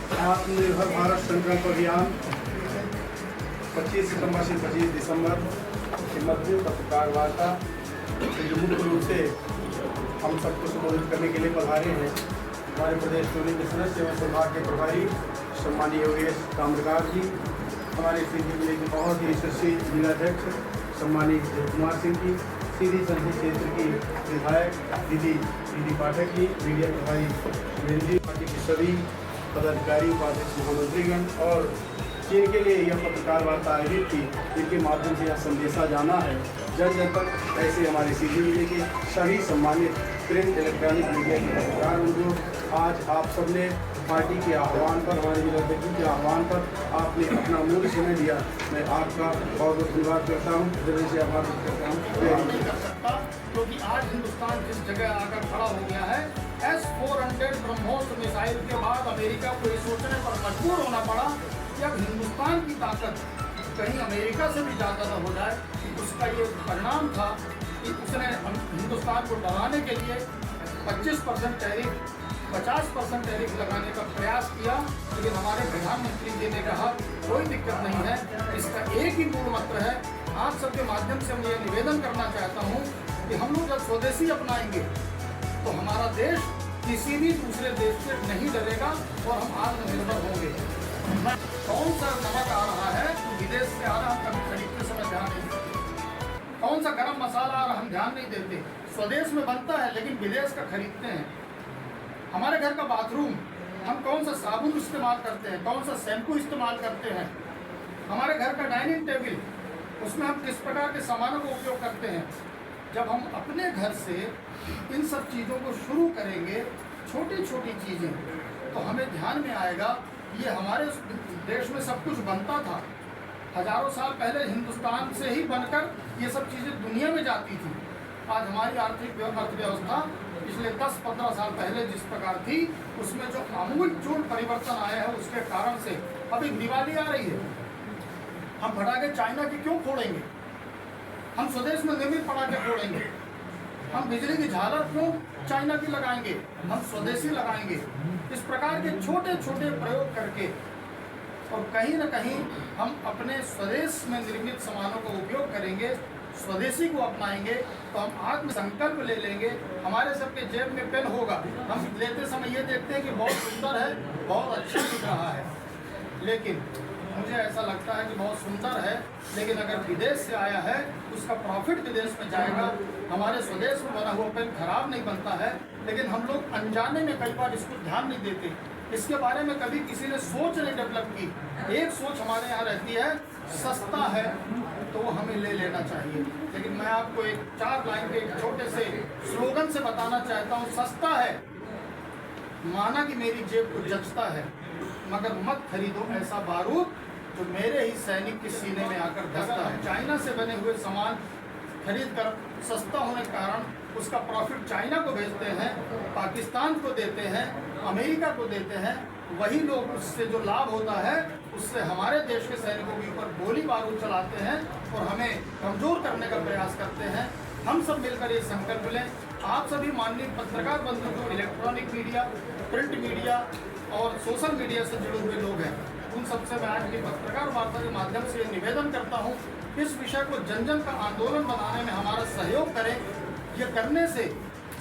आत्मनिर्भर भारत संकल्प अभियान 25 सितंबर से 25 दिसंबर के मध्य पत्रकार वार्ता जो मुख्य रूप से हम सबको संबोधित करने के लिए पधारे हैं हमारे प्रदेश टोली के सदस्य एवं विभाग के प्रभारी सम्मानीय योगेश ताम्रकार जी, हमारे सीधी जिले के बहुत ही यशस्वी जिलाध्यक्ष सम्मानित देव कुमार सिंह जी, सीधी संसदीय क्षेत्र की विधायक दीदी पाठक जी, मीडिया प्रभारी सुरेंद्र, पार्टी के सभी पदाधिकारी, उपाध्यक्ष, महामंत्रीगण और जिनके लिए यह पत्रकार वार्ता आयोजित थी, जिनके माध्यम से यह संदेशा जाना है जन जन तक, ऐसे हमारे सीधी जिले के सभी सम्मानित प्रिंट इलेक्ट्रॉनिक मीडिया के पत्रकार जो आज आप सबने पार्टी के आह्वान पर, हमारे जिलाध्यक्ष के आह्वान पर आपने अपना मूल्य समय दिया। मैं आपका बहुत बहुत धन्यवाद करता हूँ, हृदय से आभार व्यक्त करता हूँ। नहीं कर सकता क्योंकि आज हिंदुस्तान जिस जगह आकर खड़ा हो गया है, S-400 ब्रह्मोस मिसाइल के बाद अमेरिका को ये सोचने पर मजबूर होना पड़ा कि अब हिंदुस्तान की ताकत कहीं अमेरिका से भी ज़्यादा न हो जाए। उसका ये परिणाम था कि उसने हिंदुस्तान को डराने के लिए 25% टैरिफ 50% टैरिफ लगाने का प्रयास किया, लेकिन हमारे प्रधानमंत्री जी ने कहा कोई दिक्कत नहीं है, इसका एक ही मूल मंत्र है। आप सबके माध्यम से मैं ये निवेदन करना चाहता हूँ कि हम लोग जब स्वदेशी अपनाएंगे तो हमारा देश किसी भी दूसरे देश से नहीं डरेगा और हम आत्मनिर्भर होंगे। कौन सा नमक आ रहा है तो विदेश से आ रहा, हम कभी खरीदते समय ध्यान नहीं देते। कौन सा गरम मसाला आ रहा, हम ध्यान नहीं देते। स्वदेश में बनता है लेकिन विदेश का खरीदते हैं। हमारे घर का बाथरूम, हम कौन सा साबुन इस्तेमाल करते हैं, कौन सा शैम्पू इस्तेमाल करते हैं। हमारे घर का डाइनिंग टेबल, उसमें हम किस प्रकार के सामानों का उपयोग करते हैं। जब हम अपने घर से इन सब चीज़ों को शुरू करेंगे, छोटी छोटी चीज़ें, तो हमें ध्यान में आएगा ये हमारे देश में सब कुछ बनता था। हजारों साल पहले हिंदुस्तान से ही बनकर ये सब चीज़ें दुनिया में जाती थी। आज हमारी आर्थिक अर्थव्यवस्था पिछले 10-15 साल पहले जिस प्रकार थी, उसमें जो आमूल परिवर्तन आया है उसके कारण से अभी दिवाली आ रही है। हम पटाखे चाइना की क्यों फोड़ेंगे? हम स्वदेश में निर्मित पटाखे फोड़ेंगे। हम बिजली की झालर क्यों चाइना की लगाएंगे? हम स्वदेशी लगाएंगे। इस प्रकार के छोटे छोटे प्रयोग करके और कहीं न कहीं हम अपने स्वदेश में निर्मित सामानों का उपयोग करेंगे, स्वदेशी को अपनाएंगे तो हम आत्म संकल्प ले लेंगे। हमारे सबके जेब में पेन होगा, हम लेते समय ये देखते हैं कि बहुत सुंदर है, बहुत अच्छा दिख रहा है, लेकिन मुझे ऐसा लगता है कि बहुत सुंदर है, लेकिन अगर विदेश से आया है उसका प्रॉफिट विदेश में जाएगा। हमारे स्वदेश में बना हुआ पेन खराब नहीं बनता है, लेकिन हम लोग अनजाने में कई बार इसको ध्यान नहीं देते। इसके बारे में कभी किसी ने सोच नहीं डेवलप की। एक सोच हमारे यहाँ रहती है, सस्ता है तो वो हमें ले लेना चाहिए। लेकिन मैं आपको एक 4 लाइन के एक छोटे से स्लोगन से बताना चाहता हूँ। सस्ता है, माना कि मेरी जेब को जचता है, मगर मत खरीदो ऐसा बारूद जो मेरे ही सैनिक के सीने में आकर धसता है। चाइना से बने हुए सामान खरीद कर सस्ता होने के कारण उसका प्रॉफिट चाइना को भेजते हैं, पाकिस्तान को देते हैं, अमेरिका को देते हैं। वही लोग उससे जो लाभ होता है उससे हमारे देश के सैनिकों के ऊपर गोली बारूद चलाते हैं और हमें कमज़ोर करने का प्रयास करते हैं। हम सब मिलकर ये संकल्प लें। आप सभी माननीय पत्रकार बंधु जो इलेक्ट्रॉनिक मीडिया, प्रिंट मीडिया और सोशल मीडिया से जुड़े हुए लोग हैं, उन सबसे मैं आज की पत्रकार वार्ता के माध्यम से निवेदन करता हूँ, इस विषय को जन जन का आंदोलन बनाने में हमारा सहयोग करें। ये करने से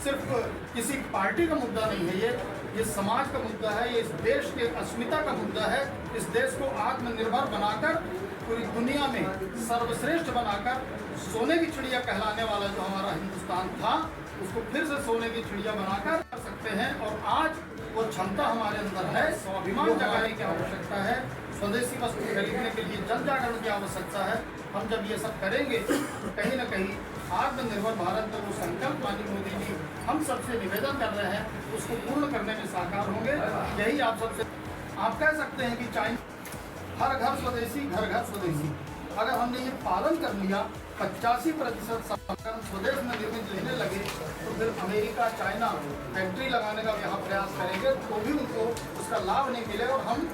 सिर्फ किसी पार्टी का मुद्दा नहीं है, ये समाज का मुद्दा है, ये इस देश के अस्मिता का मुद्दा है। इस देश को आत्मनिर्भर बनाकर पूरी दुनिया में सर्वश्रेष्ठ बनाकर सोने की चिड़िया कहलाने वाला जो हमारा हिंदुस्तान था, उसको फिर से सोने की चिड़िया बनाकर कर सकते हैं। और आज वो क्षमता हमारे अंदर है। स्वाभिमान जगाने की आवश्यकता है, स्वदेशी वस्तु खरीदने के लिए जन जागरण की आवश्यकता है। हम जब ये सब करेंगे तो कहीं ना कहीं आत्मनिर्भर भारत का वो संकल्प माननीय मोदी जी हम सबसे निवेदन कर रहे हैं उसको पूर्ण करने में साकार होंगे। यही आप सबसे आप कह सकते हैं कि चाइना हर घर स्वदेशी, घर घर स्वदेशी। अगर हमने ये पालन कर लिया, 85% सामान स्वदेश में निर्मित लेने लगे, तो फिर अमेरिका, चाइना फैक्ट्री लगाने का यहाँ प्रयास करेंगे तो भी उनको उसका लाभ नहीं मिलेगा और हम